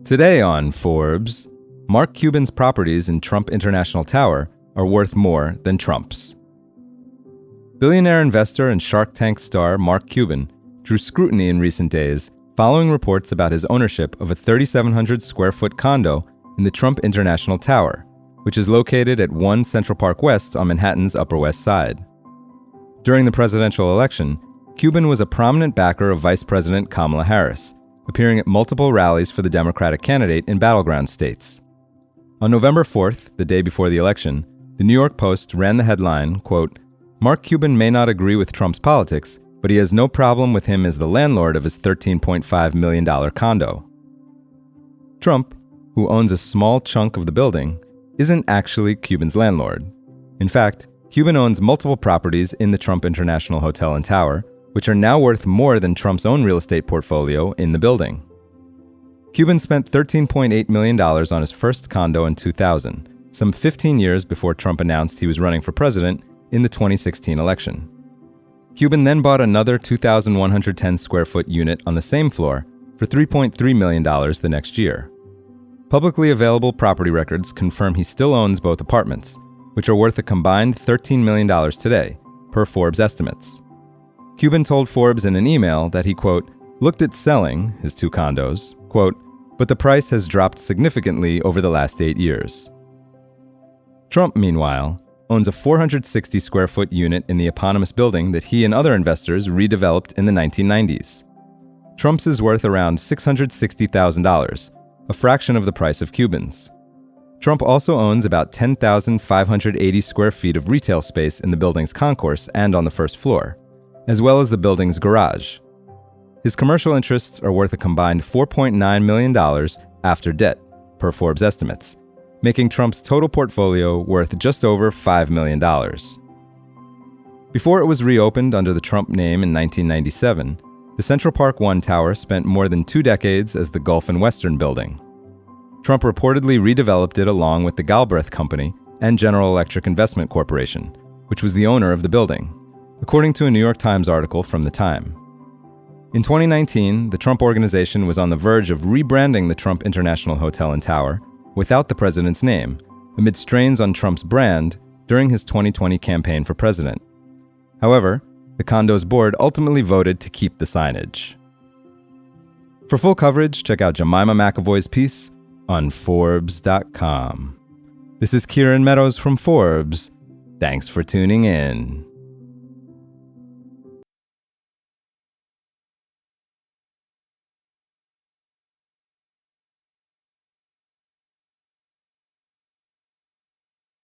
Today on Forbes, Mark Cuban's properties in Trump International Tower are worth more than Trump's. Billionaire investor and Shark Tank star Mark Cuban drew scrutiny in recent days following reports about his ownership of a 3,700 square foot condo in the Trump International Tower, which is located at 1 Central Park West on Manhattan's Upper West Side. During the presidential election, Cuban was a prominent backer of Vice President Kamala Harris, appearing at multiple rallies for the Democratic candidate in battleground states. On November 4th, the day before the election, the New York Post ran the headline, quote, "Mark Cuban may not agree with Trump's politics, but he has no problem with him as the landlord of his $13.5 million condo." Trump, who owns a small chunk of the building, isn't actually Cuban's landlord. In fact, Cuban owns multiple properties in the Trump International Hotel and Tower, which are now worth more than Trump's own real estate portfolio in the building. Cuban spent $13.8 million on his first condo in 2000, some 15 years before Trump announced he was running for president in the 2016 election. Cuban then bought another 2,110 square foot unit on the same floor for $3.3 million the next year. Publicly available property records confirm he still owns both apartments, which are worth a combined $13 million today, per Forbes estimates. Cuban told Forbes in an email that he, quote, looked at selling his 2 condos, quote, but the price has dropped significantly over the last 8 years. Trump, meanwhile, owns a 460 square foot unit in the eponymous building that he and other investors redeveloped in the 1990s. Trump's is worth around $660,000, a fraction of the price of Cuban's. Trump also owns about 10,580 square feet of retail space in the building's concourse and on the first floor, as well as the building's garage. His commercial interests are worth a combined $4.9 million after debt, per Forbes estimates, making Trump's total portfolio worth just over $5 million. Before it was reopened under the Trump name in 1997, the Central Park 1 Tower spent more than 2 decades as the Gulf and Western building. Trump reportedly redeveloped it along with the Galbraith Company and General Electric Investment Corporation, which was the owner of the building, according to a New York Times article from the time. In 2019, the Trump Organization was on the verge of rebranding the Trump International Hotel and Tower without the president's name, amid strains on Trump's brand during his 2020 campaign for president. However, the condo's board ultimately voted to keep the signage. For full coverage, check out Jemima McAvoy's piece on Forbes.com. This is Kieran Meadows from Forbes. Thanks for tuning in.